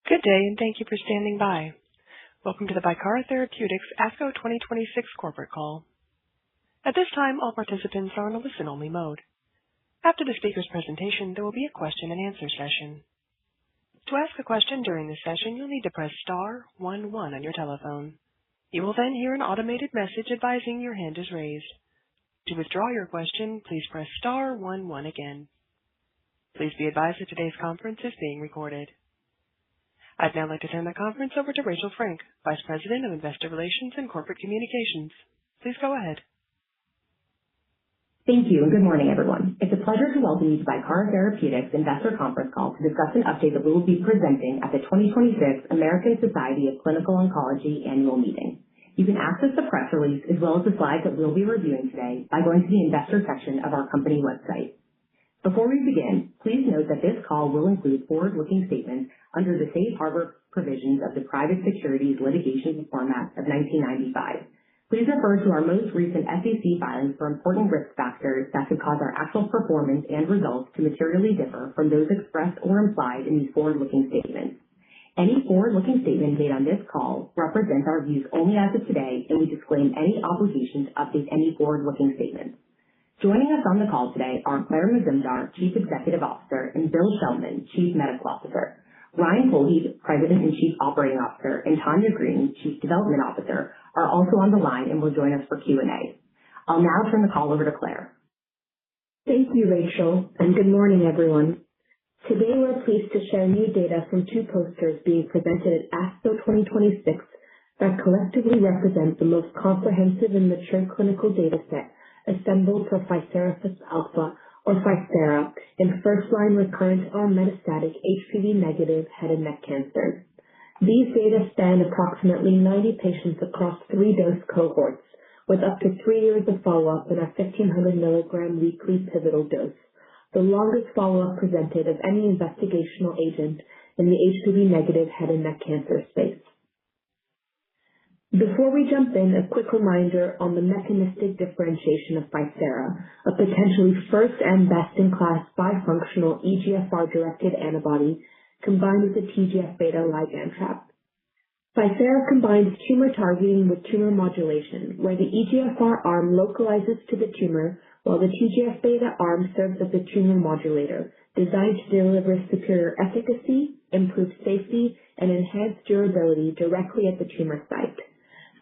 Good day, and thank you for standing by. Welcome to the Bicara Therapeutics ASCO 2026 corporate call. At this time, all participants are in a listen-only mode. After the speaker's presentation, there will be a question-and-answer session. To ask a question during this session, you'll need to press star 11 on your telephone. You will then hear an automated message advising your hand is raised. To withdraw your question, please press star 11 again. Please be advised that today's conference is being recorded. I'd now like to turn the conference over to Rachel Frank, Vice President of Investor Relations and Corporate Communications. Please go ahead. Thank you, and good morning, everyone. It's a pleasure to welcome you to Bicara Therapeutics Investor Conference Call to discuss an update that we will be presenting at the 2026 American Society of Clinical Oncology Annual Meeting. You can access the press release as well as the slides that we'll be reviewing today by going to the investor section of our company website. Before we begin, please note that this call will include forward-looking statements under the Safe Harbor provisions of the Private Securities Litigation Reform Act of 1995. Please refer to our most recent SEC filings for important risk factors that could cause our actual performance and results to materially differ from those expressed or implied in these forward-looking statements. Any forward-looking statement made on this call represents our views only as of today, and we disclaim any obligation to update any forward-looking statements. Joining us on the call today are Claire Mazumdar, Chief Executive Officer, and Bill Sheldman, Chief Medical Officer. Ryan Colheed, President and Chief Operating Officer, and Tanya Green, Chief Development Officer, are also on the line and will join us for Q&A. I'll now turn the call over to Claire. Thank you, Rachel, and good morning, everyone. Today we're pleased to share new data from two posters being presented at ASCO 2026 that collectively represent the most comprehensive and mature clinical data set assembled for Ficera alpha, or Ficera, in first-line recurrent or metastatic HPV-negative head and neck cancer. These data span approximately 90 patients across 3 dose cohorts, with up to 3 years of follow-up in our 1,500 milligram weekly pivotal dose, the longest follow-up presented of any investigational agent in the HPV-negative head and neck cancer space. Before we jump in, a quick reminder on the mechanistic differentiation of Ficera, a potentially first and best-in-class bifunctional EGFR-directed antibody combined with a TGF-beta ligand trap. Ficera combines tumor targeting with tumor modulation, where the EGFR arm localizes to the tumor while the TGF-beta arm serves as a tumor modulator, designed to deliver superior efficacy, improved safety, and enhanced durability directly at the tumor site.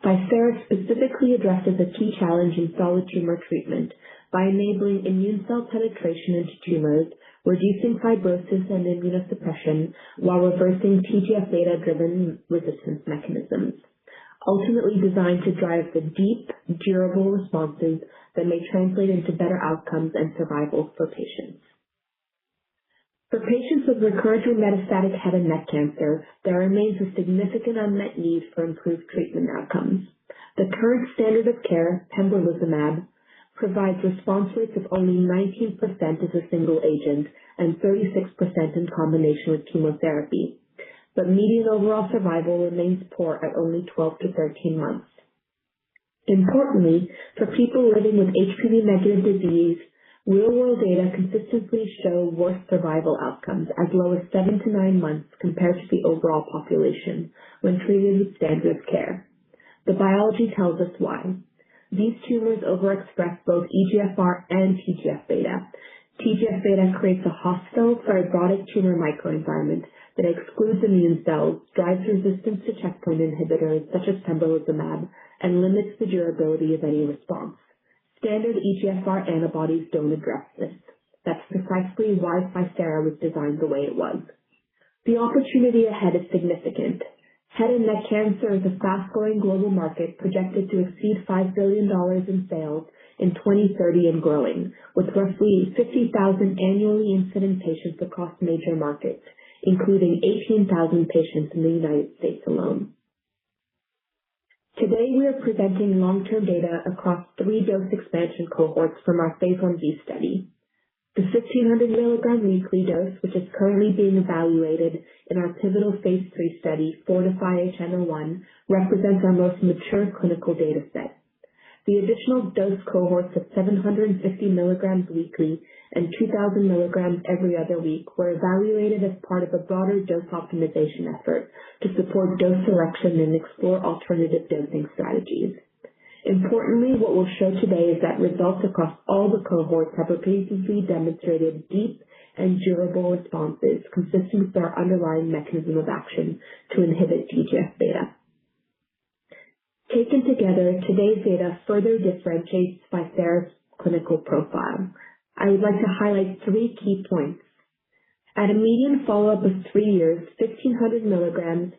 Ficera specifically addresses a key challenge in solid tumor treatment by enabling immune cell penetration into tumors, reducing fibrosis and immunosuppression while reversing TGF-beta-driven resistance mechanisms, ultimately designed to drive the deep, durable responses that may translate into better outcomes and survival for patients. For patients with recurrent or metastatic head and neck cancer, there remains a significant unmet need for improved treatment outcomes. The current standard of care, pembrolizumab, provides response rates of only 19% as a single agent and 36% in combination with chemotherapy, but median overall survival remains poor at only 12 to 13 months. Importantly, for people living with HPV-negative disease, real-world data consistently show worse survival outcomes as low as 7 to 9 months compared to the overall population when treated with standard of care. The biology tells us why. These tumors overexpress both EGFR and TGF-beta. TGF-beta creates a hostile fibrotic tumor microenvironment that excludes immune cells, drives resistance to checkpoint inhibitors such as pembrolizumab, and limits the durability of any response. Standard EGFR antibodies don't address this. That's precisely why Ficera was designed the way it was. The opportunity ahead is significant. Head and neck cancer is a fast-growing global market projected to exceed $5 billion in sales in 2030 and growing, with roughly 50,000 annually incident patients across major markets, including 18,000 patients in the United States alone. Today we are presenting long-term data across 3 dose expansion cohorts from our phase 1b study. The 1,500 milligram weekly dose, which is currently being evaluated in our pivotal phase 3 study, FORTIFY-HN01, represents our most mature clinical data set. The additional dose cohorts of 750 milligrams weekly and 2,000 milligrams every other week were evaluated as part of a broader dose optimization effort to support dose selection and explore alternative dosing strategies. Importantly, what we'll show today is that results across all the cohorts have repeatedly demonstrated deep and durable responses consistent with our underlying mechanism of action to inhibit TGF-beta. Taken together, today's data further differentiates Ficera's clinical profile. I would like to highlight 3 key points. At a median follow-up of 3 years, 1,500 milligrams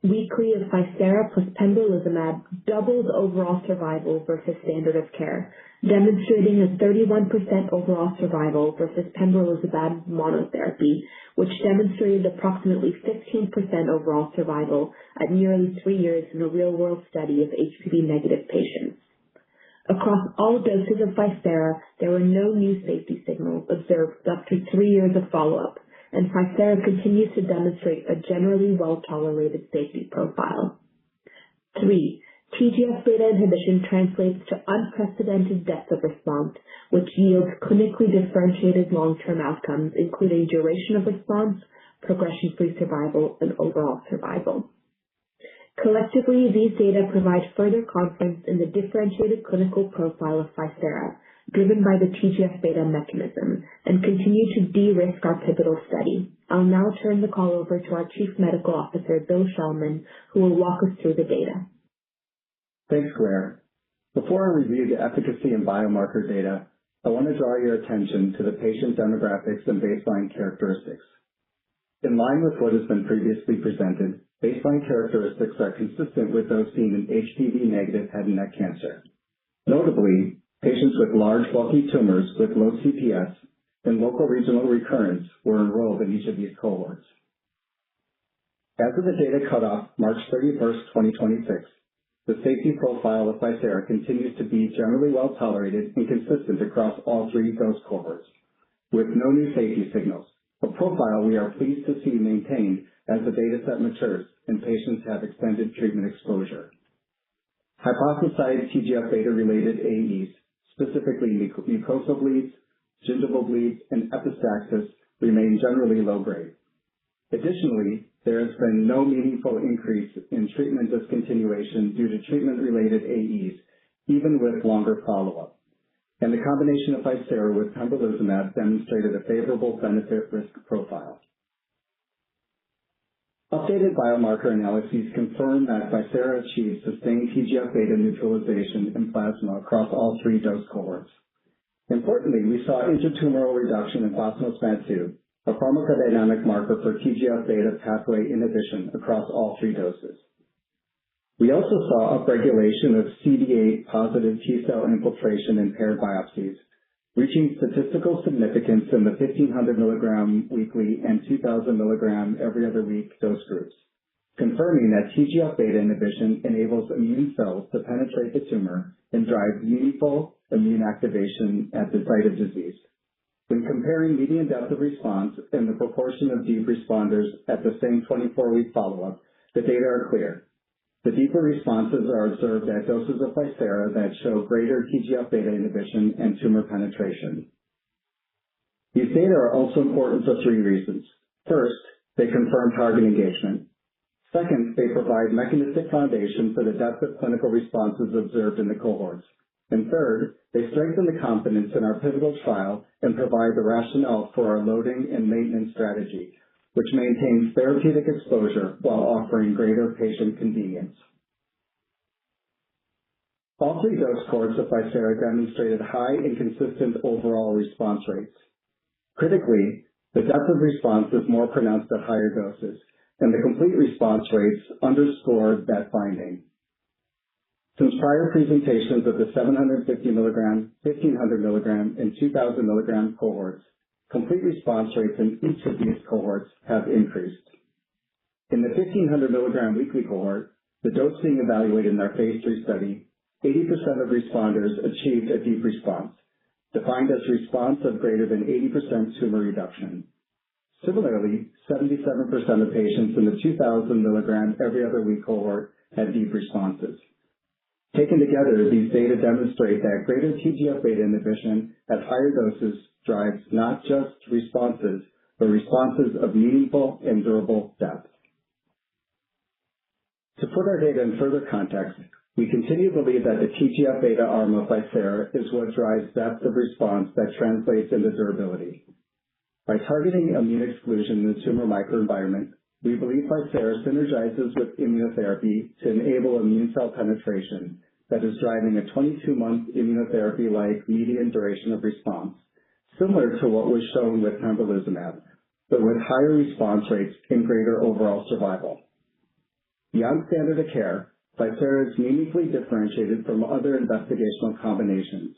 weekly of Ficera plus pembrolizumab doubled overall survival versus standard of care, demonstrating a 31% overall survival versus pembrolizumab monotherapy, which demonstrated approximately 15% overall survival at nearly 3 years in a real-world study of HPV-negative patients. Across all doses of Ficera, there were no new safety signals observed up to 3 years of follow-up, and Ficera continues to demonstrate a generally well-tolerated safety profile. 3. TGF-beta inhibition translates to unprecedented depth of response, which yields clinically differentiated long-term outcomes, including duration of response, progression-free survival, and overall survival. Collectively, these data provide further confidence in the differentiated clinical profile of Ficera, driven by the TGF-beta mechanism, and continue to de-risk our pivotal study. I'll now turn the call over to our Chief Medical Officer, Bill Shellman, who will walk us through the data. Thanks, Claire. Before I review the efficacy and biomarker data, I want to draw your attention to the patient demographics and baseline characteristics. In line with what has been previously presented, baseline characteristics are consistent with those seen in HPV-negative head and neck cancer. Notably, patients with large, bulky tumors with low CPS and local regional recurrence were enrolled in each of these cohorts. As of the data cutoff, March 31st, 2026, the safety profile of Ficera continues to be generally well tolerated and consistent across all 3 dose cohorts, with no new safety signals, a profile we are pleased to see maintained as the data set matures and patients have extended treatment exposure. Hypothesized TGF-beta related AEs, specifically mucosal bleeds, gingival bleeds, and epistaxis, remain generally low grade. Additionally, there has been no meaningful increase in treatment discontinuation due to treatment-related AEs, even with longer follow-up. And the combination of Ficera with pembrolizumab demonstrated a favorable benefit-risk profile. Updated biomarker analyses confirm that Ficera achieved sustained TGF-beta neutralization in plasma across all 3 dose cohorts. Importantly, we saw intratumoral reduction in phospho-SMAD2, a pharmacodynamic marker for TGF-beta pathway inhibition across all 3 doses. We also saw upregulation of CD8-positive T-cell infiltration in paired biopsies, reaching statistical significance in the 1,500 milligram weekly and 2,000 milligram every other week dose groups, confirming that TGF-beta inhibition enables immune cells to penetrate the tumor and drive meaningful immune activation at the site of disease. When comparing median depth of response and the proportion of deep responders at the same 24-week follow-up, the data are clear. The deeper responses are observed at doses of Ficera that show greater TGF-beta inhibition and tumor penetration. These data are also important for 3 reasons. First, they confirm target engagement. Second, they provide mechanistic foundation for the depth of clinical responses observed in the cohorts. And third, they strengthen the confidence in our pivotal trial and provide the rationale for our loading and maintenance strategy, which maintains therapeutic exposure while offering greater patient convenience. All 3 dose cohorts of Ficera demonstrated high and consistent overall response rates. Critically, the depth of response is more pronounced at higher doses, and the complete response rates underscore that finding. Since prior presentations of the 750 milligram, 1,500 milligram, and 2,000 milligram cohorts, complete response rates in each of these cohorts have increased. In the 1,500 milligram weekly cohort, the dose being evaluated in our phase 3 study, 80% of responders achieved a deep response, defined as response of greater than 80% tumor reduction. Similarly, 77% of patients in the 2,000 milligram every other week cohort had deep responses. Taken together, these data demonstrate that greater TGF-beta inhibition at higher doses drives not just responses, but responses of meaningful and durable depth. To put our data in further context, we continue to believe that the TGF-beta arm of Bicara is what drives depth of response that translates into durability. By targeting immune exclusion in the tumor microenvironment, we believe Bicara synergizes with immunotherapy to enable immune cell penetration that is driving a 22-month immunotherapy-like median duration of response, similar to what was shown with pembrolizumab, but with higher response rates and greater overall survival. Beyond standard of care, Bicara is meaningfully differentiated from other investigational combinations,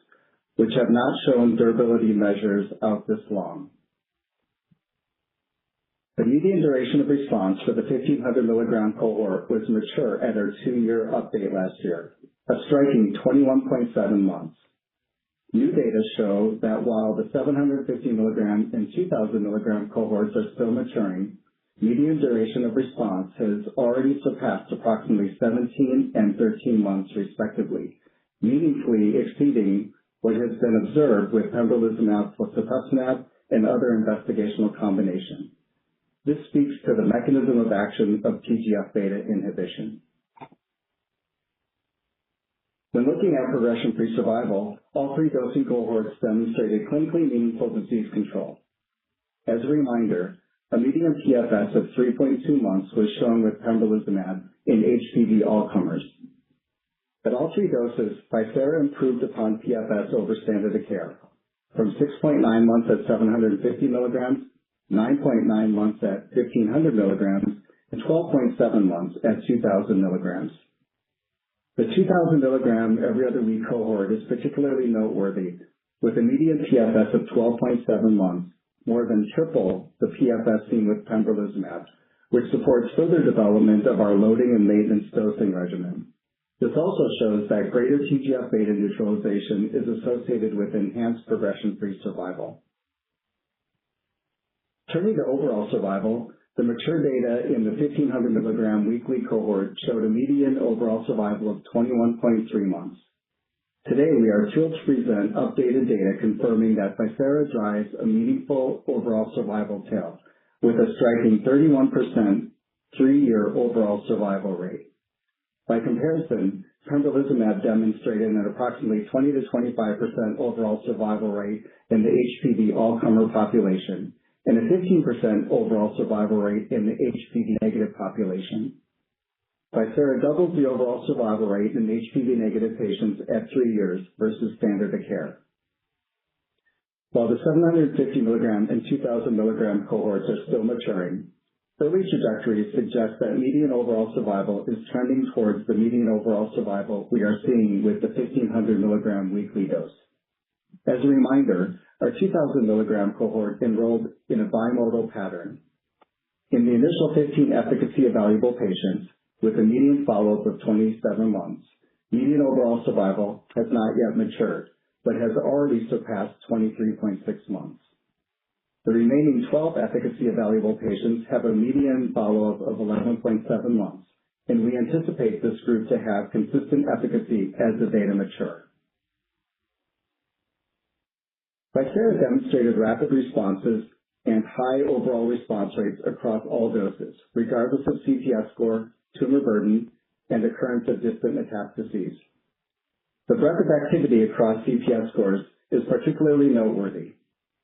which have not shown durability measures out this long. The median duration of response for the 1,500 milligram cohort was mature at our 2-year update last year, a striking 21.7 months. New data show that while the 750 milligram and 2,000 milligram cohorts are still maturing, median duration of response has already surpassed approximately 17 and 13 months respectively, meaningfully exceeding what has been observed with pembrolizumab plus cetuximab and other investigational combinations. This speaks to the mechanism of action of TGF-beta inhibition. When looking at progression-free survival, all 3 dosing cohorts demonstrated clinically meaningful disease control. As a reminder, a median PFS of 3.2 months was shown with pembrolizumab in HPV all-comers. At all 3 doses, Bicara improved upon PFS over standard of care, from 6.9 months at 750 milligrams, 9.9 months at 1,500 milligrams, and 12.7 months at 2,000 milligrams. The 2,000 milligram every other week cohort is particularly noteworthy, with a median PFS of 12.7 months, more than triple the PFS seen with pembrolizumab, which supports further development of our loading and maintenance dosing regimen. This also shows that greater TGF-beta neutralization is associated with enhanced progression-free survival. Turning to overall survival, the mature data in the 1,500 milligram weekly cohort showed a median overall survival of 21.3 months. Today, we are thrilled to present updated data confirming that Bicara drives a meaningful overall survival tail, with a striking 31% 3-year overall survival rate. By comparison, pembrolizumab demonstrated an approximately 20 to 25% overall survival rate in the HPV all-comer population, and a 15% overall survival rate in the HPV-negative population. Bicara doubles the overall survival rate in HPV-negative patients at 3 years versus standard of care. While the 750 milligram and 2,000 milligram cohorts are still maturing, early trajectories suggest that median overall survival is trending towards the median overall survival we are seeing with the 1,500 milligram weekly dose. As a reminder, our 2,000 milligram cohort enrolled in a bimodal pattern. In the initial 15 efficacy evaluable patients, with a median follow-up of 27 months, median overall survival has not yet matured, but has already surpassed 23.6 months. The remaining 12 efficacy evaluable patients have a median follow-up of 11.7 months, and we anticipate this group to have consistent efficacy as the data mature. Bicara demonstrated rapid responses and high overall response rates across all doses, regardless of CPS score, tumor burden, and occurrence of distant metastases. The breadth of activity across CPS scores is particularly noteworthy.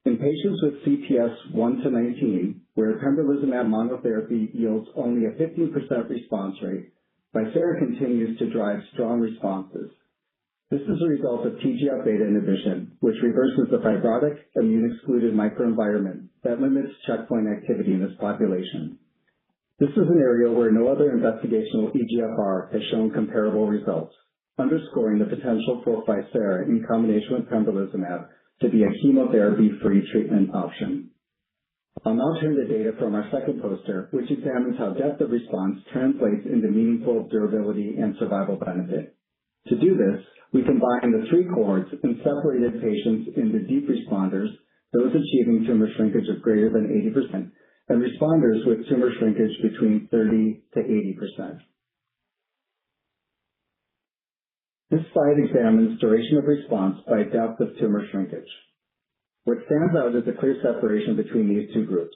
In patients with CPS 1 to 19, where pembrolizumab monotherapy yields only a 15% response rate, Bicara continues to drive strong responses. This is a result of TGF-beta inhibition, which reverses the fibrotic, immune-excluded microenvironment that limits checkpoint activity in this population. This is an area where no other investigational EGFR has shown comparable results, underscoring the potential for Bicara in combination with pembrolizumab to be a chemotherapy-free treatment option. I'll now turn to data from our second poster, which examines how depth of response translates into meaningful durability and survival benefit. To do this, we combined the 3 cohorts and separated patients into deep responders, those achieving tumor shrinkage of greater than 80%, and responders with tumor shrinkage between 30 to 80%. This slide examines duration of response by depth of tumor shrinkage. What stands out is a clear separation between these two groups.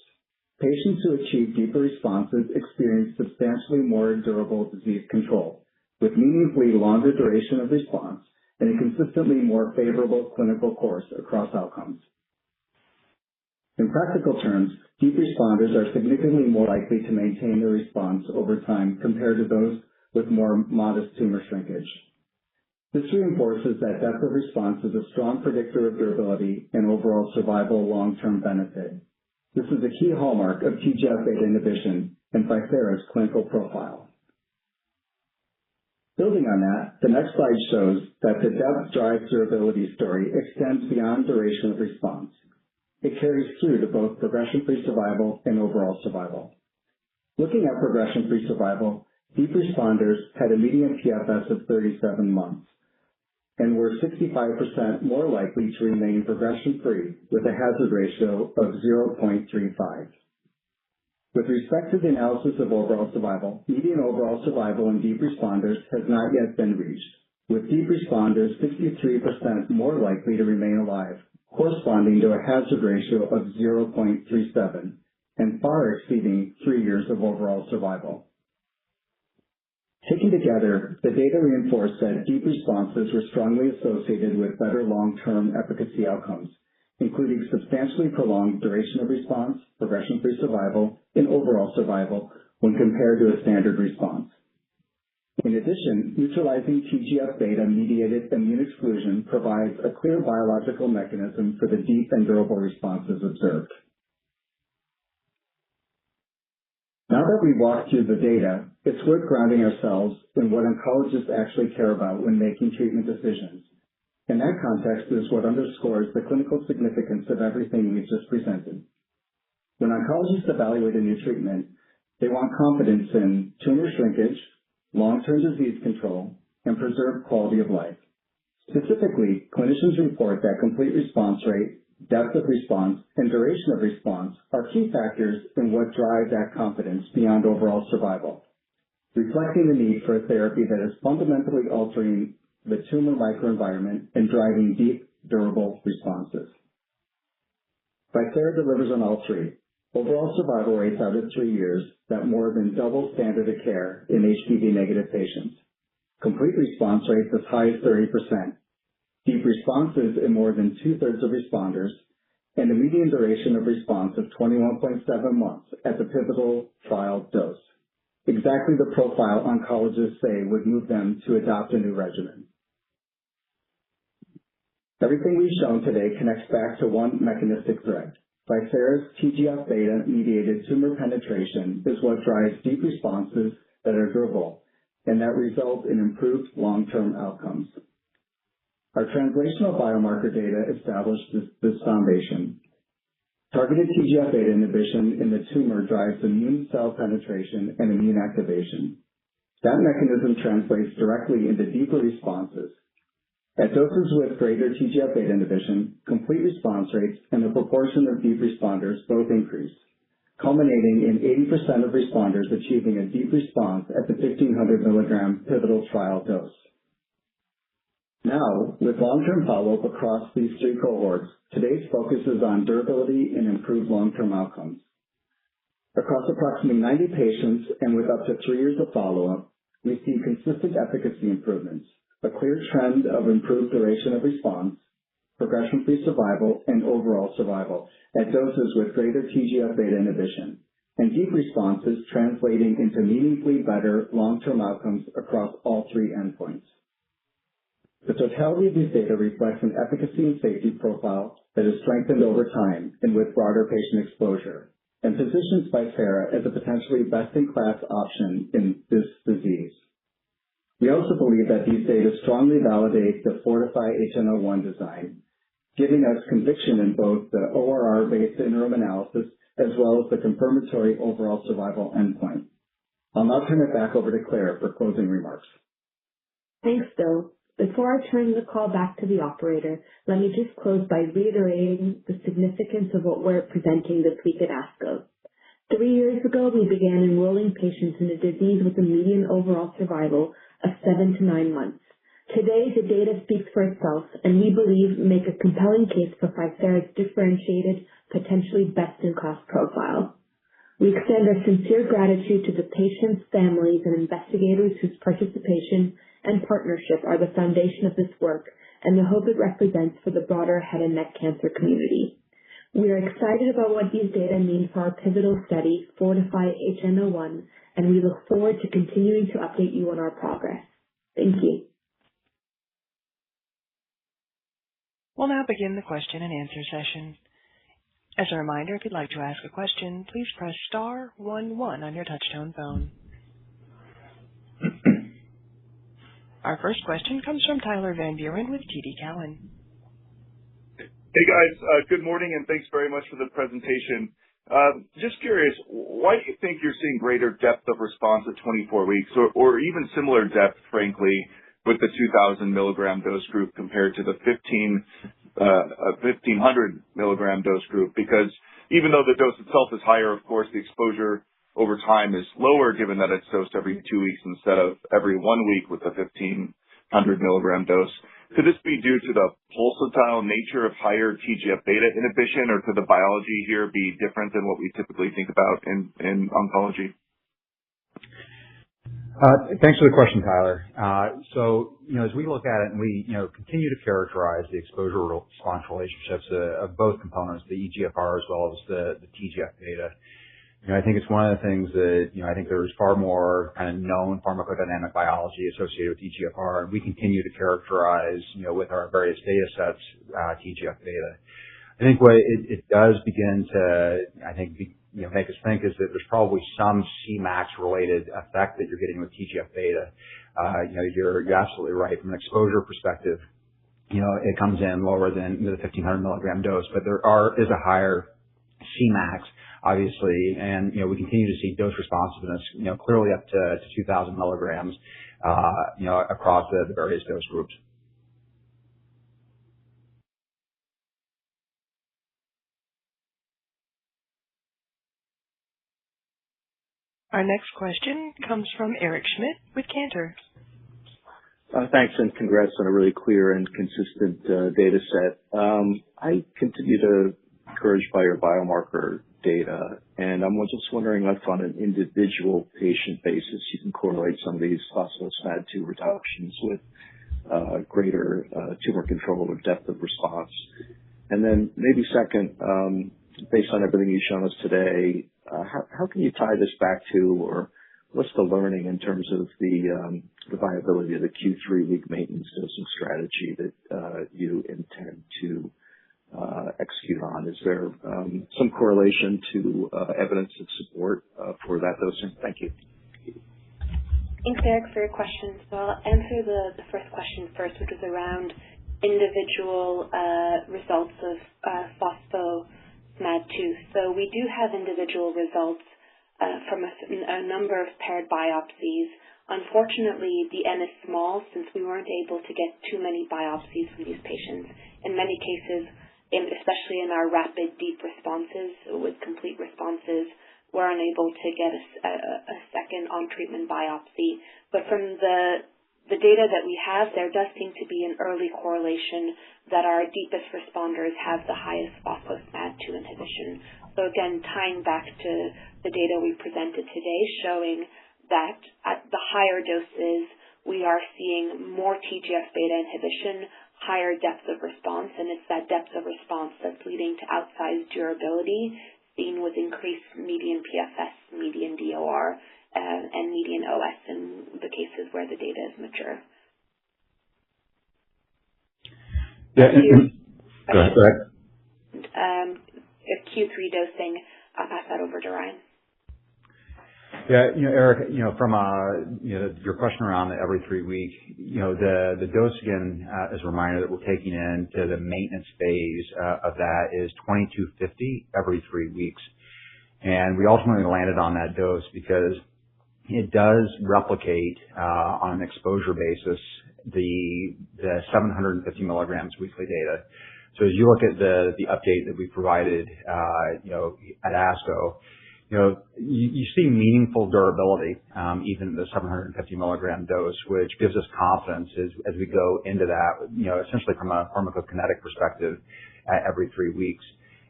Patients who achieve deeper responses experience substantially more durable disease control, with meaningfully longer duration of response and a consistently more favorable clinical course across outcomes. In practical terms, deep responders are significantly more likely to maintain their response over time compared to those with more modest tumor shrinkage. This reinforces that depth of response is a strong predictor of durability and overall survival long-term benefit. This is a key hallmark of TGF-beta inhibition and Ficera's clinical profile. Building on that, the next slide shows that the depth drives durability story extends beyond duration of response. It carries through to both progression-free survival and overall survival. Looking at progression-free survival, deep responders had a median PFS of 37 months and were 65% more likely to remain progression-free with a hazard ratio of 0.35. With respect to the analysis of overall survival, median overall survival in deep responders has not yet been reached, with deep responders 63% more likely to remain alive, corresponding to a hazard ratio of 0.37 and far exceeding 3 years of overall survival. Taken together, the data reinforce that deep responses were strongly associated with better long-term efficacy outcomes, including substantially prolonged duration of response, progression-free survival, and overall survival when compared to a standard response. In addition, neutralizing TGF-beta mediated immune exclusion provides a clear biological mechanism for the deep and durable responses observed. Now that we've walked through the data, it's worth grounding ourselves in what oncologists actually care about when making treatment decisions. And that context is what underscores the clinical significance of everything we've just presented. When oncologists evaluate a new treatment, they want confidence in tumor shrinkage, long-term disease control, and preserved quality of life. Specifically, clinicians report that complete response rate, depth of response, and duration of response are key factors in what drive that confidence beyond overall survival, reflecting the need for a therapy that is fundamentally altering the tumor microenvironment and driving deep, durable responses. Ficera delivers on all three. Overall survival rates out at 3 years that more than double standard of care in HPV-negative patients. Complete response rates as high as 30%. Deep responses in more than 2/3 of responders, and a median duration of response of 21.7 months at the pivotal trial dose. Exactly the profile oncologists say would move them to adopt a new regimen. Everything we've shown today connects back to one mechanistic thread. Ficera's TGF-beta mediated tumor penetration is what drives deep responses that are durable and that result in improved long-term outcomes. Our translational biomarker data established this foundation. Targeted TGF-beta inhibition in the tumor drives immune cell penetration and immune activation. That mechanism translates directly into deeper responses. At doses with greater TGF-beta inhibition, complete response rates and the proportion of deep responders both increase, culminating in 80% of responders achieving a deep response at the 1,500 milligram pivotal trial dose. Now, with long-term follow-up across these three cohorts, today's focus is on durability and improved long-term outcomes. Across approximately 90 patients and with up to 3 years of follow-up, we see consistent efficacy improvements, a clear trend of improved duration of response, progression-free survival, and overall survival at doses with greater TGF-beta inhibition, and deep responses translating into meaningfully better long-term outcomes across all three endpoints. The totality of these data reflects an efficacy and safety profile that is strengthened over time and with broader patient exposure, and positions Ficera as a potentially best-in-class option in this disease. We also believe that these data strongly validate the Fortify-HN01 design, giving us conviction in both the ORR-based interim analysis as well as the confirmatory overall survival endpoint. I'll now turn it back over to Claire for closing remarks. Thanks, Bill. Before I turn the call back to the operator, let me just close by reiterating the significance of what we're presenting this week at ASCO. 3 years ago, we began enrolling patients in a disease with a median overall survival of 7 to 9 months. Today, the data speaks for itself, and we believe make a compelling case for Ficera's differentiated, potentially best-in-class profile. We extend our sincere gratitude to the patients, families, and investigators whose participation and partnership are the foundation of this work and the hope it represents for the broader head and neck cancer community. We are excited about what these data mean for our pivotal study, FORTIFY-HN01, and we look forward to continuing to update you on our progress. Thank you. We'll now begin the question and answer session. As a reminder, if you'd like to ask a question, please press star 11 on your touchtone phone. Our first question comes from Tyler Van Buren with TD Cowen. Hey guys, good morning and thanks very much for the presentation. Just curious, why do you think you're seeing greater depth of response at 24 weeks or even similar depth, frankly, with the 2,000 milligram dose group compared to the 1,500 milligram dose group? Because even though the dose itself is higher, of course, the exposure over time is lower given that it's dosed every 2 weeks instead of every 1 week with the 1,500 milligram dose. Could this be due to the pulsatile nature of higher TGF-beta inhibition, or could the biology here be different than what we typically think about in oncology? Thanks for the question, Tyler. As we look at it and we, continue to characterize the exposure-response relationships of both components, the EGFR as well as the TGF-beta, I think it's one of the things that, I think there's far more kind of known pharmacodynamic biology associated with EGFR, and we continue to characterize, with our various data sets, TGF-beta. I think what it does begin to, make us think is that there's probably some Cmax related effect that you're getting with TGF-beta. You're absolutely right. From an exposure perspective, it comes in lower than the 1,500 milligram dose, but is a higher Cmax, obviously, and, we continue to see dose responsiveness, clearly up to 2,000 milligrams, across the various dose groups. Our next question comes from Eric Schmidt with Cantor. Thanks, and congrats on a really clear and consistent data set. I continue to be encouraged by your biomarker data, and I'm just wondering if on an individual patient basis you can correlate some of these phospho-SMAD2 reductions with greater tumor control or depth of response. And then maybe second, based on everything you've shown us today, how can you tie this back to, or what's the learning in terms of the viability of the Q3 week maintenance dosing strategy that you intend to execute on? Is there some correlation to evidence of support for that dosing? Thank you. Thanks, Eric, for your question. So I'll answer the first question first, which is around individual results of phospho-SMAD2. So we do have individual results from a number of paired biopsies. Unfortunately, the N is small since we weren't able to get too many biopsies from these patients. In many cases, especially in our rapid deep responses with complete responses, we're unable to get a second on-treatment biopsy. But from the data that we have, there does seem to be an early correlation that our deepest responders have the highest phospho-SMAD2 inhibition. So again, tying back to the data we presented today, showing that at the higher doses, we are seeing more TGF-beta inhibition, higher depth of response, and it's that depth of response that's leading to outsized durability, seen with increased median PFS, median DOR, and median OS in the cases where the data is mature. Go ahead. Q3 dosing, I'll pass that over to Ryan. Yeah, Eric, from your question around the every 3 week, the dose again, as a reminder that we're taking into the maintenance phase of that is 2250 every 3 weeks. And we ultimately landed on that dose because it does replicate on an exposure basis the 750 milligrams weekly data. So as you look at the update that we provided, at ASCO, you see meaningful durability, even at the 750 milligram dose, which gives us confidence as we go into that, essentially from a pharmacokinetic perspective at every 3 weeks.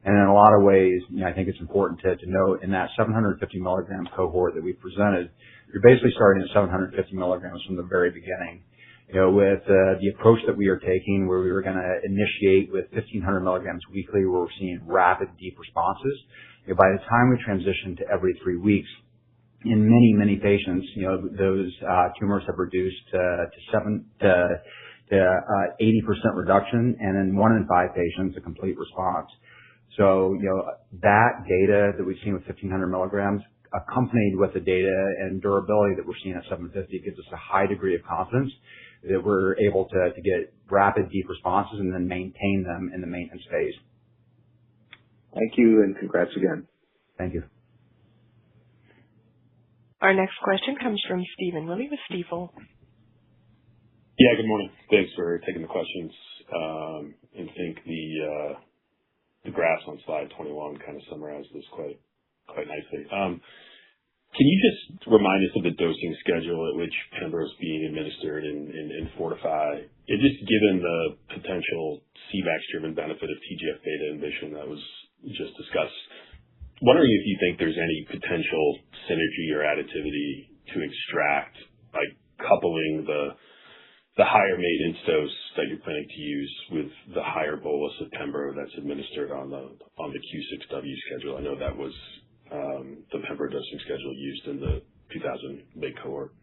And in a lot of ways, I think it's important to note in that 750 milligram cohort that we presented, you're basically starting at 750 milligrams from the very beginning. With the approach that we are taking, where we were going to initiate with 1,500 milligrams weekly, where we're seeing rapid, deep responses. By the time we transition to every 3 weeks, in many patients, those tumors have reduced to 80% reduction, and in 1 in 5 patients, a complete response. So, that data that we've seen with 1,500 milligrams, accompanied with the data and durability that we're seeing at 750, gives us a high degree of confidence that we're able to get rapid, deep responses and then maintain them in the maintenance phase. Thank you, and congrats again. Thank you. Our next question comes from Stephen Willey with Stifel. Yeah, good morning. Thanks for taking the questions. And I think the graphs on slide 21 kind of summarize this quite nicely. Can you just remind us of the dosing schedule at which pembro is being administered in Fortify? Just given the potential Cmax-driven benefit of TGF-beta inhibition that was just discussed, wondering if you think there's any potential synergy or additivity to extract by coupling the higher maintenance dose that you're planning to use with the higher bolus of pembro that's administered on the Q6W schedule. I know that was the pembro dosing schedule used in the 2,000 mg cohort.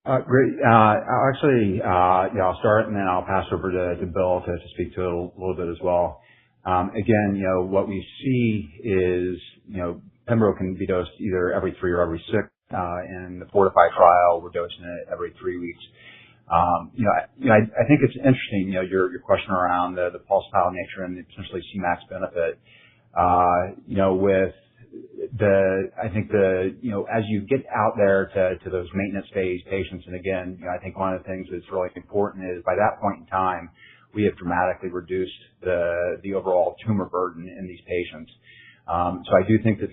Great. I'll start and then I'll pass over to Bill to speak to it a little bit as well. Again, what we see is, pembro can be dosed either every 3 or every 6. In the Fortify trial, we're dosing it every 3 weeks. I think it's interesting, your question around the pulsatile nature and the potentially Cmax benefit. As you get out there to those maintenance phase patients, and again, I think one of the things that's really important is by that point in time, we have dramatically reduced the overall tumor burden in these patients. So I do think that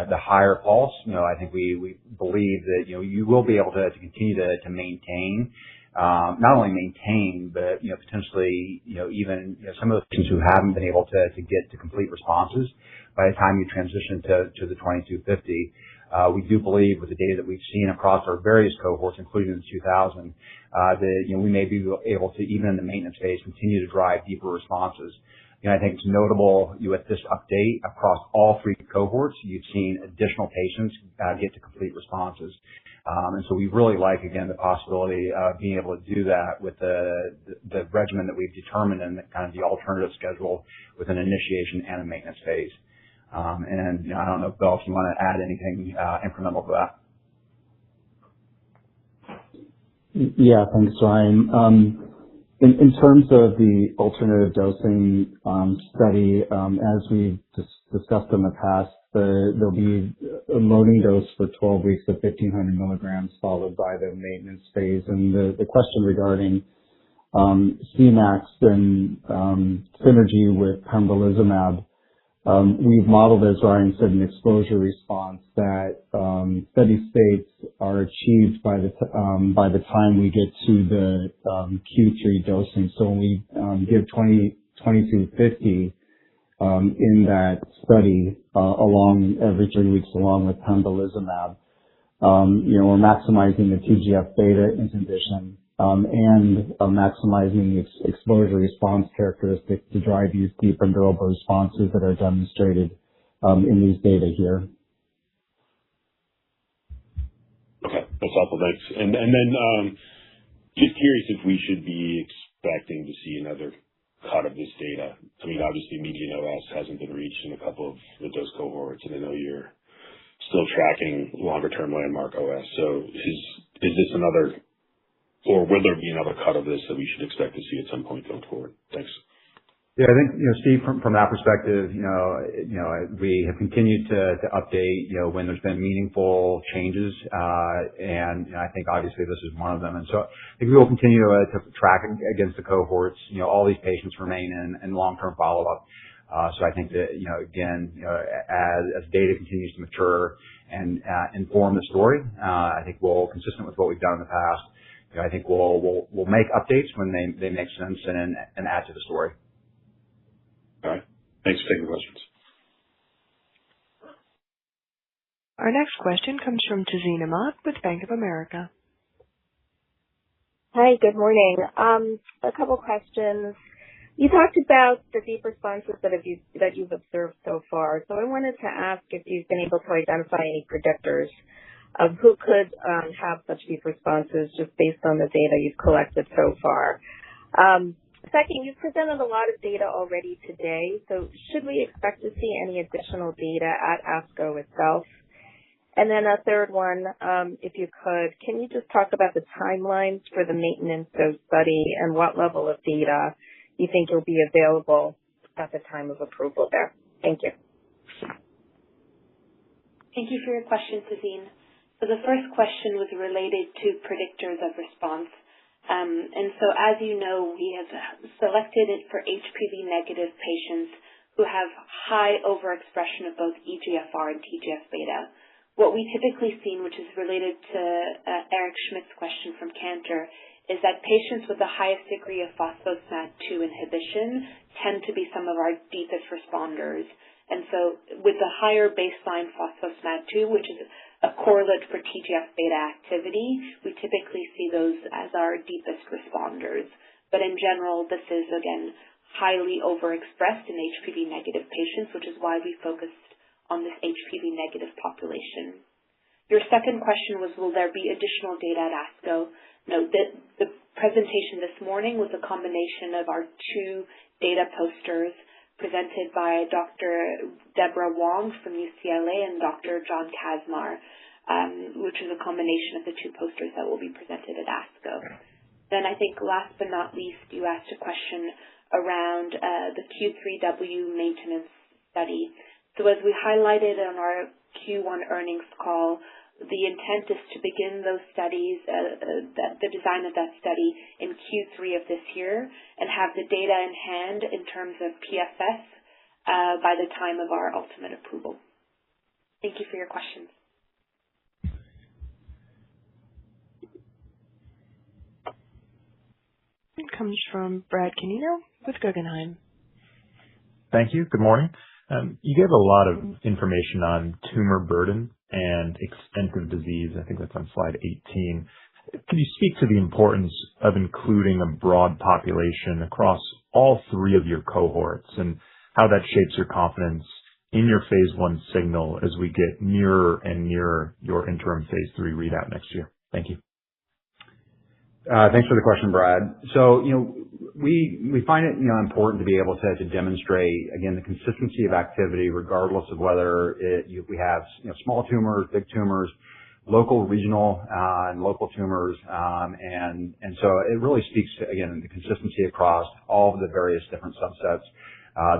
the higher pulse, I think we believe that, you will be able to continue to maintain, not only maintain, but, potentially, even, some of the patients who haven't been able to get to complete responses by the time you transition to the 2250. We do believe with the data that we've seen across our various cohorts, including the 2000, that, we may be able to, even in the maintenance phase, continue to drive deeper responses. I think it's notable with this update across all 3 cohorts, you've seen additional patients get to complete responses. And so we really like, again, the possibility of being able to do that with the regimen that we've determined and kind of the alternative schedule with an initiation and a maintenance phase. And I don't know, Bill, if you want to add anything incremental to that. Yeah, thanks, Ryan. In terms of the alternative dosing study, as we've discussed in the past, there'll be a loading dose for 12 weeks of 1,500 milligrams, followed by the maintenance phase. And the question regarding Cmax and synergy with pembrolizumab, we've modeled, as Ryan said, an exposure response that steady states are achieved by the time we get to the Q3 dosing. So when we give 2250 in that study along every 3 weeks along with pembrolizumab, we're maximizing the TGF-beta inhibition and maximizing the exposure response characteristics to drive these deep and durable responses that are demonstrated in these data here. Okay, that's helpful. Thanks. And then just curious if we should be expecting to see another cut of this data. I mean, obviously median OS hasn't been reached in a couple of the dose cohorts, and I know you're still tracking longer term landmark OS. So is this another, or will there be another cut of this that we should expect to see at some point going forward? Thanks. Yeah, I think, Steve, from that perspective, we have continued to update, when there's been meaningful changes, and I think obviously this is one of them. And so I think we will continue to track against the cohorts. All these patients remain in long-term follow-up. So I think that, again, as data continues to mature and inform the story, I think consistent with what we've done in the past, I think we'll make updates when they make sense and add to the story. All right. Thanks for taking the questions. Our next question comes from Tazeen Ahmad with Bank of America. Hi, good morning. A couple questions. You talked about the deep responses that you've observed so far. So I wanted to ask if you've been able to identify any predictors of who could have such deep responses just based on the data you've collected so far. Second, you've presented a lot of data already today. So should we expect to see any additional data at ASCO itself? And then a third one, if you could, can you just talk about the timelines for the maintenance dose study and what level of data you think will be available at the time of approval there? Thank you. Thank you for your question, Tazeen. So the first question was related to predictors of response. And so as you know, we have selected it for HPV-negative patients who have high overexpression of both EGFR and TGF-beta. What we typically seen, which is related to Eric Schmidt's question from Cantor, is that patients with the highest degree of phospho-SMAD2 inhibition tend to be some of our deepest responders. And so with the higher baseline phospho-SMAD2, which is a correlate for TGF-beta activity, we typically see those as our deepest responders. But in general, this is, again, highly overexpressed in HPV-negative patients, which is why we focused on this HPV-negative population. Your second question was, will there be additional data at ASCO? No, the presentation this morning was a combination of our two data posters presented by Dr. Deborah Wong from UCLA and Dr. John Kazmar, which is a combination of the two posters that will be presented at ASCO. Then I think last but not least, you asked a question around the Q3W maintenance study. So as we highlighted on our Q1 earnings call, the intent is to begin those studies, the design of that study in Q3 of this year and have the data in hand in terms of PFS by the time of our ultimate approval. Thank you for your questions. It comes from Brad Canino with Guggenheim. Thank you. Good morning. You gave a lot of information on tumor burden and extent of disease. I think that's on slide 18. Can you speak to the importance of including a broad population across all three of your cohorts and how that shapes your confidence in your phase 1 signal as we get nearer and nearer your interim phase 3 readout next year? Thank you. Thanks for the question, Brad. So, we find it, important to be able to demonstrate, again, the consistency of activity regardless of whether we have, small tumors, big tumors, local, regional, and local tumors. And so it really speaks to, again, the consistency across all of the various different subsets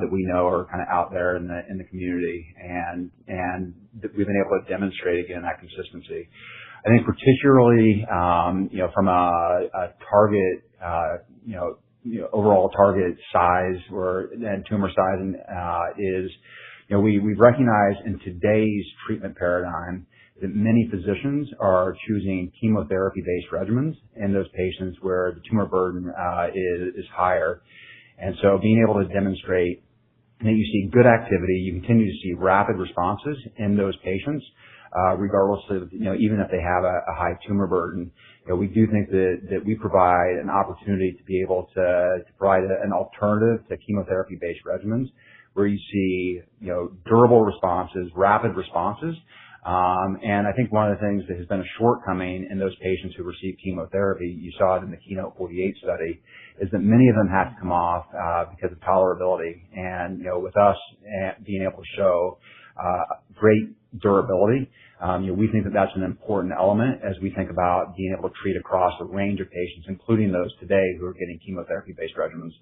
that we know are kind of out there in the community. And we've been able to demonstrate, again, that consistency. I think particularly, from a target, overall target size and tumor size is, we recognize in today's treatment paradigm that many physicians are choosing chemotherapy-based regimens in those patients where the tumor burden is higher. And so being able to demonstrate that you see good activity, you continue to see rapid responses in those patients, regardless of, even if they have a high tumor burden. We do think that we provide an opportunity to be able to provide an alternative to chemotherapy-based regimens where you see, durable responses, rapid responses. And I think one of the things that has been a shortcoming in those patients who receive chemotherapy, you saw it in the KEYNOTE-48 study, is that many of them have to come off because of tolerability. And, with us being able to show great durability, we think that that's an important element as we think about being able to treat across a range of patients, including those today who are getting chemotherapy-based regimens.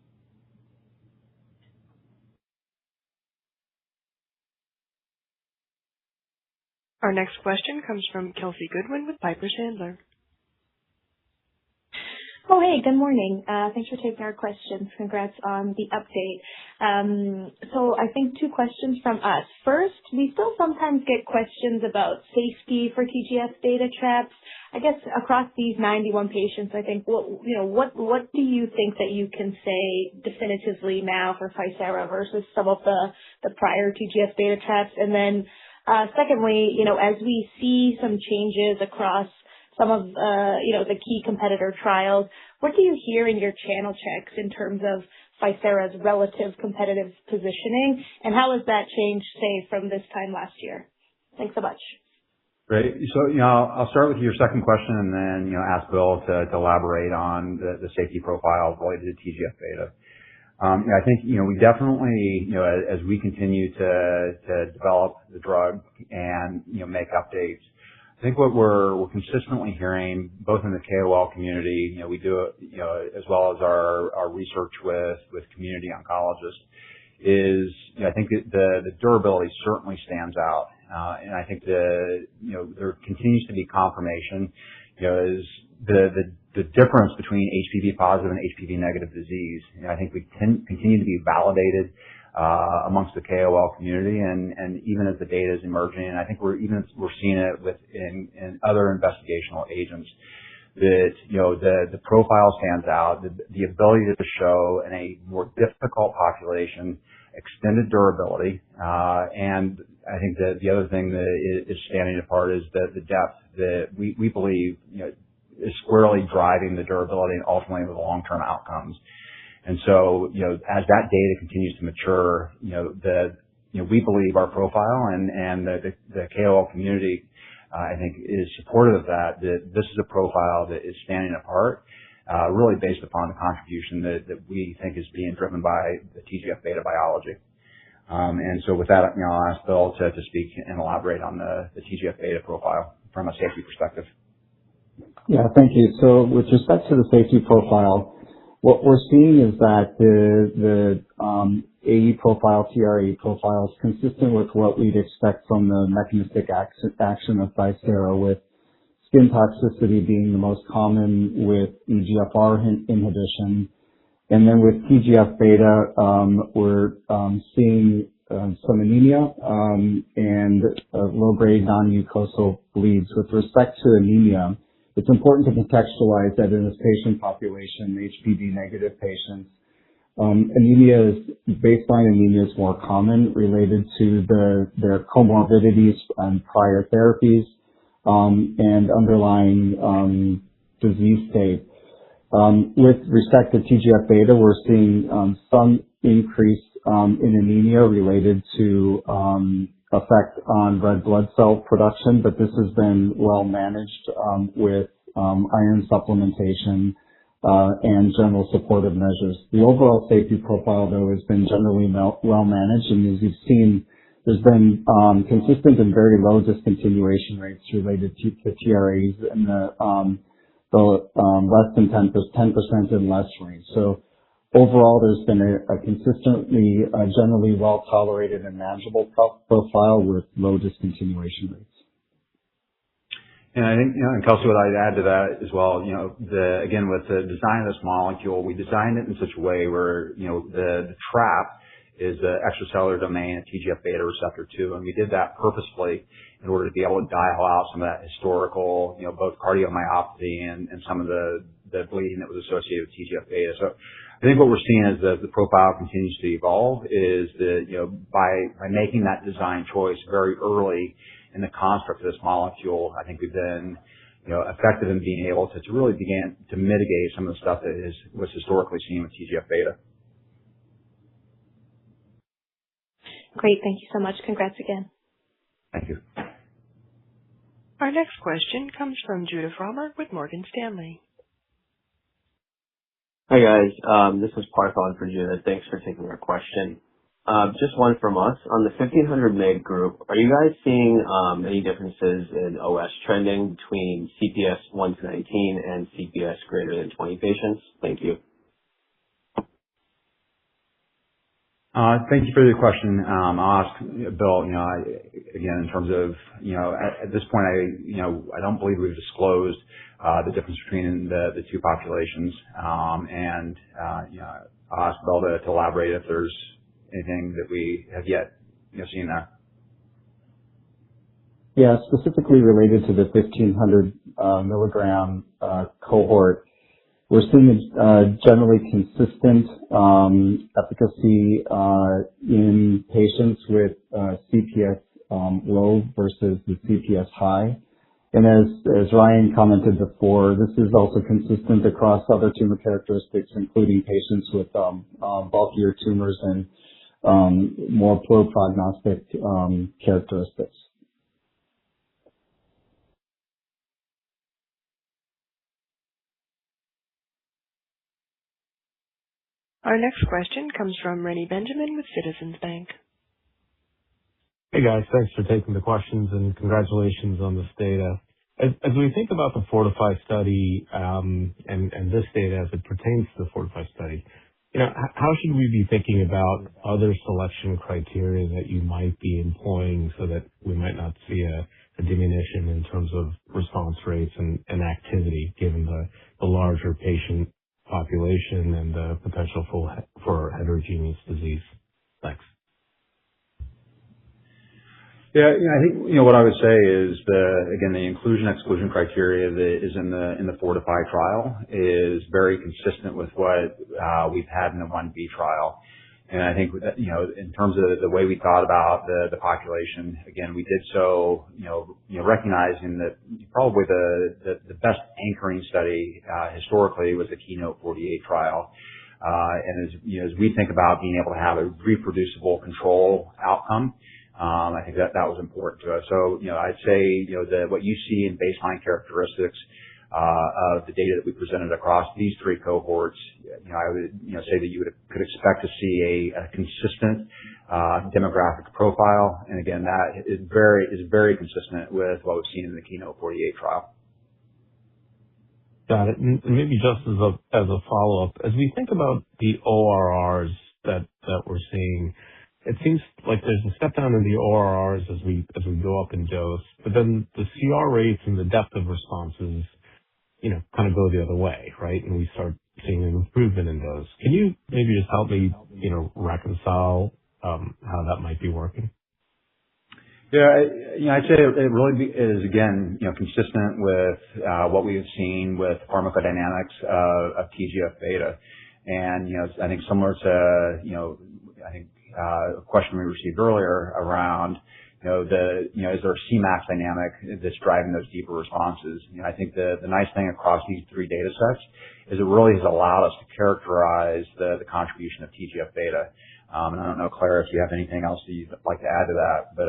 Our next question comes from Kelsey Goodwin with Piper Sandler. Oh, hey, good morning. Thanks for taking our questions. Congrats on the update. So I think two questions from us. First, we still sometimes get questions about safety for TGF-beta traps. I guess across these 91 patients, I think, what do you think that you can say definitively now for Ficera versus some of the prior TGF-beta traps? And then secondly, as we see some changes across some of the key competitor trials, what do you hear in your channel checks in terms of Ficera's relative competitive positioning, and how has that changed, say, from this time last year? Thanks so much. Great. So, I'll start with your second question and then, ask Bill to elaborate on the safety profile related to TGF-beta. I think, we definitely, as we continue to develop the drug and, make updates, I think what we're consistently hearing, both in the KOL community, we do it, as well as our research with community oncologists, is, I think the durability certainly stands out. And I think there continues to be confirmation, is the difference between HPV positive and HPV negative disease. I think we continue to be validated amongst the KOL community, and even as the data is emerging, and I think we're seeing it in other investigational agents, that the profile stands out, the ability to show in a more difficult population extended durability, and I think that the other thing that is standing apart is the depth that we believe is squarely driving the durability and ultimately the long-term outcomes. And so, as that data continues to mature, we believe our profile and the KOL community, I think, is supportive of that this is a profile that is standing apart, really based upon the contribution that we think is being driven by the TGF-beta biology. And so with that, I'll ask Bill to speak and elaborate on the TGF-beta profile from a safety perspective. Yeah, thank you. So with respect to the safety profile, what we're seeing is that the AE profile, TRAE profile, is consistent with what we'd expect from the mechanistic action of Ficera, with skin toxicity being the most common with EGFR inhibition. And then with TGF-beta, we're seeing some anemia and low-grade non-mucosal bleeds. With respect to anemia, it's important to contextualize that in this patient population, HPV-negative patients, baseline anemia is more common, related to their comorbidities and prior therapies and underlying disease state. With respect to TGF-beta, we're seeing some increase in anemia related to effect on red blood cell production, but this has been well managed with iron supplementation and general supportive measures. The overall safety profile, though, has been generally well managed, and as you've seen, there's been consistent and very low discontinuation rates related to TRAs in the less than 10% and less range. So overall, there's been a consistently, generally well-tolerated and manageable profile with low discontinuation rates. And I think, and Kelsey, what I'd add to that as well, again, with the design of this molecule, we designed it in such a way where, the trap is the extracellular domain of TGF-beta receptor 2, and we did that purposefully in order to be able to dial out some of that historical, both cardiomyopathy and some of the bleeding that was associated with TGF-beta. So I think what we're seeing as the profile continues to evolve is that, by making that design choice very early in the construct of this molecule, I think we've been, effective in being able to really begin to mitigate some of the stuff that was historically seen with TGF-beta. Great. Thank you so much. Congrats again. Thank you. Our next question comes from Judah Frommer with Morgan Stanley. Hi, guys. This is Parthon for Judah. Thanks for taking our question. Just one from us. On the 1500 mg group, are you guys seeing any differences in OS trending between CPS 1 to 19 and CPS greater than 20 patients? Thank you. Thank you for the question. I'll ask Bill, again, in terms of, at this point, I don't believe we've disclosed the difference between the two populations. And I'll ask Bill to elaborate if there's anything that we have yet seen there. Yeah, specifically related to the 1,500 milligram cohort, we're seeing generally consistent efficacy in patients with CPS low versus the CPS high. And as Ryan commented before, this is also consistent across other tumor characteristics, including patients with bulkier tumors and more poor prognostic characteristics. Our next question comes from Rennie Benjamin with Citizens Bank. Hey guys, thanks for taking the questions and congratulations on this data. As we think about the Fortify study and this data as it pertains to the Fortify study, how should we be thinking about other selection criteria that you might be employing so that we might not see a diminution in terms of response rates and activity given the larger patient population and the potential for heterogeneous disease? Thanks. Yeah, I think what I would say is the inclusion-exclusion criteria that is in the Fortify trial is very consistent with what we've had in the 1B trial. And I think that, in terms of the way we thought about the population, again, we did so, recognizing that probably the best anchoring study historically was the KEYNOTE-48 trial. And as we think about being able to have a reproducible control outcome, I think that was important to us. So, I'd say, that what you see in baseline characteristics of the data that we presented across these three cohorts, I would say that you could expect to see a consistent demographic profile. And again, that is very consistent with what we've seen in the KEYNOTE-48 trial. Got it. And maybe just as a follow-up, as we think about the ORRs that we're seeing, it seems like there's a step down in the ORRs as we go up in dose, but then the CR rates and the depth of responses, kind of go the other way, right? And we start seeing an improvement in those. Can you maybe just help me, reconcile how that might be working? Yeah, I'd say it really is, again, consistent with what we've seen with pharmacodynamics of TGF-beta. And, I think similar to, a question we received earlier around, is there a Cmax dynamic that's driving those deeper responses? I think the nice thing across these three data sets is it really has allowed us to characterize the contribution of TGF-beta. And I don't know, Claire, if you have anything else that you'd like to add to that, but,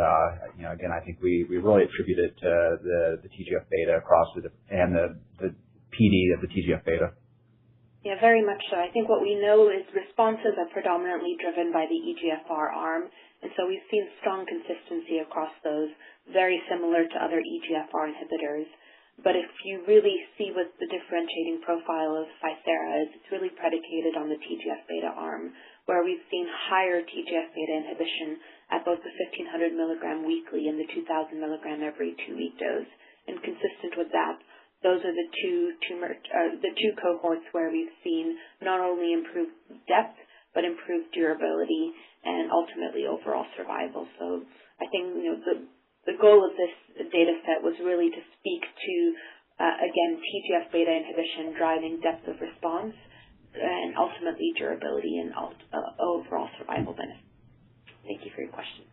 again, I think we really attribute it to the TGF-beta across and the PD of the TGF-beta. Yeah, very much so. I think what we know is responses are predominantly driven by the EGFR arm, and so we've seen strong consistency across those, very similar to other EGFR inhibitors. But if you really see what the differentiating profile of Ficera is, it's really predicated on the TGF-beta arm, where we've seen higher TGF-beta inhibition at both the 1,500 milligram weekly and the 2,000 milligram every 2-week dose. And consistent with that, those are the two cohorts where we've seen not only improved depth, but improved durability and ultimately overall survival. So I think, the goal of this data set was really to speak to, again, TGF-beta inhibition driving depth of response and ultimately durability and overall survival benefit. Thank you for your question.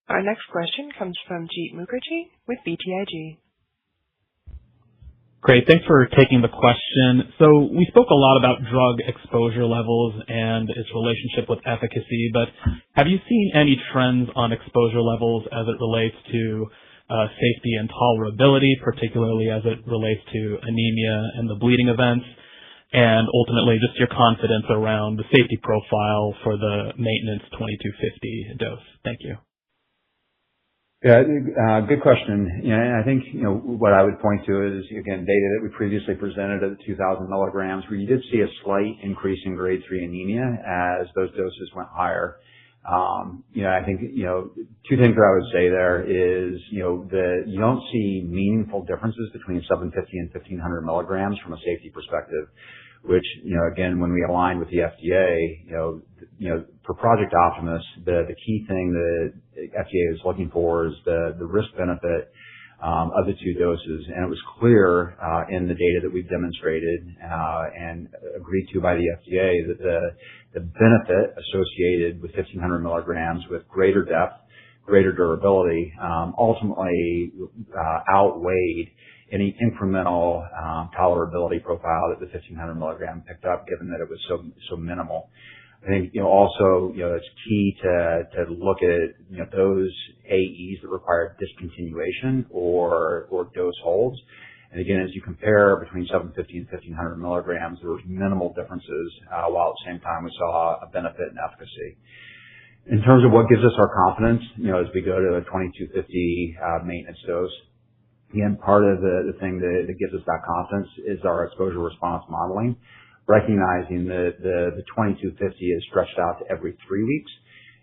Our next question comes from Jeet Mukherjee with BTIG. Great. Thanks for taking the question. So we spoke a lot about drug exposure levels and its relationship with efficacy, but have you seen any trends on exposure levels as it relates to safety and tolerability, particularly as it relates to anemia and the bleeding events, and ultimately just your confidence around the safety profile for the maintenance 2250 dose? Thank you. Yeah, good question. And I think, what I would point to is, again, data that we previously presented at the 2,000 milligrams, where you did see a slight increase in grade 3 anemia as those doses went higher. I think, two things that I would say there is, you don't see meaningful differences between 750 and 1,500 milligrams from a safety perspective, which, again, when we aligned with the FDA, for Project Optimus, the key thing that FDA is looking for is the risk benefit of the two doses. And it was clear in the data that we've demonstrated and agreed to by the FDA that the benefit associated with 1,500 milligrams with greater depth, greater durability, ultimately outweighed any incremental tolerability profile that the 1,500 milligram picked up, given that it was so minimal. I think, also, it's key to look at, those AEs that require discontinuation or dose holds. And again, as you compare between 750 and 1,500 milligrams, there was minimal differences, while at the same time we saw a benefit in efficacy. In terms of what gives us our confidence, as we go to a 2250 maintenance dose, again, part of the thing that gives us that confidence is our exposure response modeling, recognizing that the 2250 is stretched out to every 3 weeks.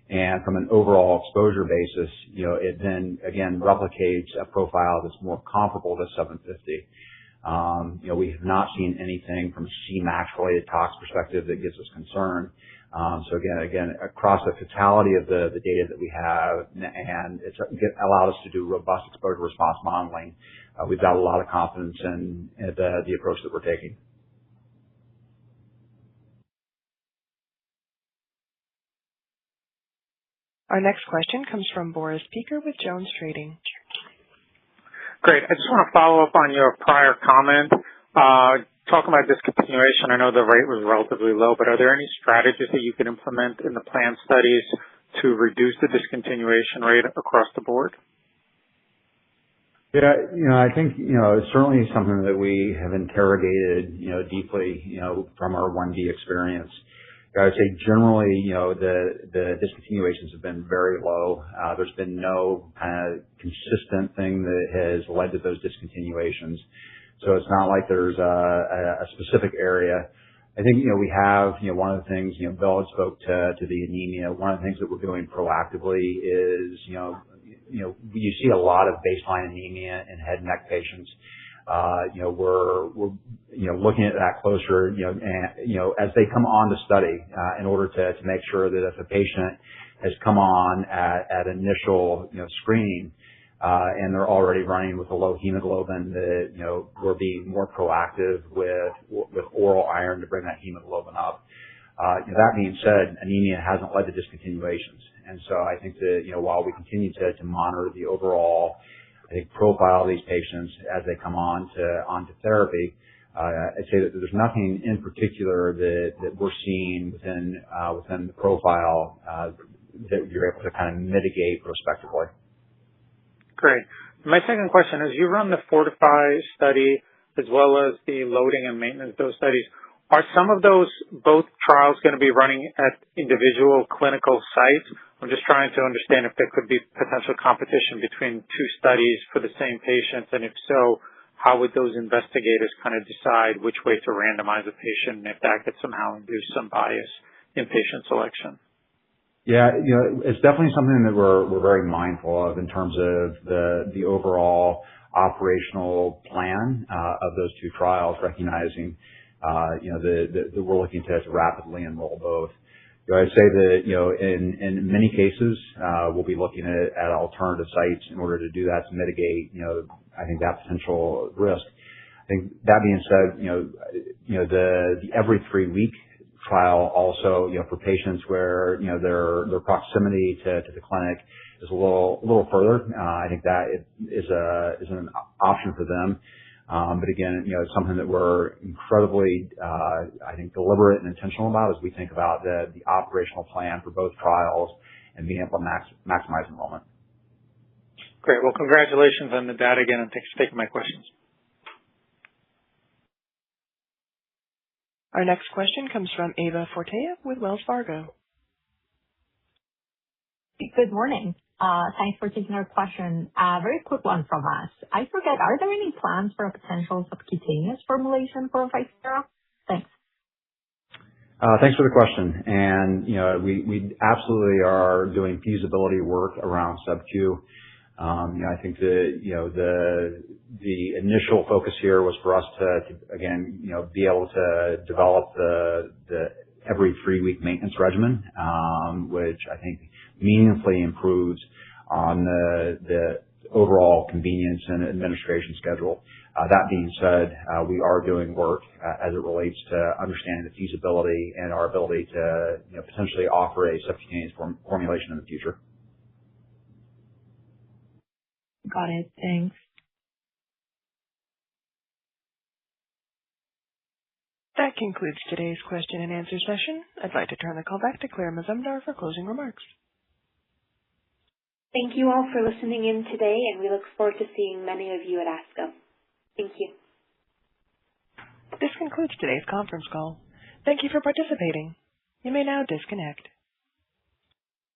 And from an overall exposure basis, it then again replicates a profile that's more comparable to 750. We have not seen anything from a Cmax related tox perspective that gives us concern. So again, across the totality of the data that we have, and it's allowed us to do robust exposure response modeling, we've got a lot of confidence in the approach that we're taking. Our next question comes from Boris Peaker with Jones Trading. Great. I just want to follow up on your prior comment. Talking about discontinuation, I know the rate was relatively low, but are there any strategies that you can implement in the planned studies to reduce the discontinuation rate across the board? Yeah, I think, it's certainly something that we have interrogated, deeply, from our 1D experience. I would say generally, the discontinuations have been very low. There's been no kind of consistent thing that has led to those discontinuations. So it's not like there's a specific area. I think, we have, one of the things, Bill had spoke to the anemia. One of the things that we're doing proactively is, you see a lot of baseline anemia in head and neck patients. We're looking at that closer, and, as they come on to study, in order to make sure that if a patient has come on at initial, screening, and they're already running with a low hemoglobin, that, we're being more proactive with oral iron to bring that hemoglobin up. That being said, anemia hasn't led to discontinuations. And so I think that, while we continue to monitor the overall, profile of these patients as they come onto therapy, I'd say that there's nothing in particular that we're seeing within the profile, that you're able to kind of mitigate prospectively. Great. My second question is, you run the Fortify study as well as the loading and maintenance dose studies. Are some of those both trials going to be running at individual clinical sites? I'm just trying to understand if there could be potential competition between two studies for the same patients, and if so, how would those investigators kind of decide which way to randomize a patient, and if that could somehow induce some bias in patient selection? Yeah, it's definitely something that we're very mindful of in terms of the overall operational plan of those two trials, recognizing that we're looking to rapidly enroll both. I'd say that, in many cases, we'll be looking at alternative sites in order to do that, to mitigate, I think that potential risk. I think that being said, the every 3 week trial also, for patients where, their proximity to the clinic is a little further, I think that is an option for them. But again, it's something that we're incredibly, I think, deliberate and intentional about as we think about the operational plan for both trials and being able to maximize enrollment. Great. Well, congratulations on the data again, and thanks for taking my questions. Our next question comes from Ava Fortea with Wells Fargo. Good morning. Thanks for taking our question. A very quick one from us. I forget, are there any plans for a potential subcutaneous formulation for Ficera? Thanks. Thanks for the question. And, we absolutely are doing feasibility work around sub-Q. I think the initial focus here was for us to again, be able to develop the every 3-week maintenance regimen, which I think meaningfully improves on the overall convenience and administration schedule. That being said, we are doing work as it relates to understanding the feasibility and our ability to potentially offer a subcutaneous formulation in the future. Got it. Thanks. That concludes today's question and answer session. I'd like to turn the call back to Claire Mazumdar for closing remarks. Thank you all for listening in today, and we look forward to seeing many of you at ASCO. Thank you. This concludes today's conference call. Thank you for participating. You may now disconnect.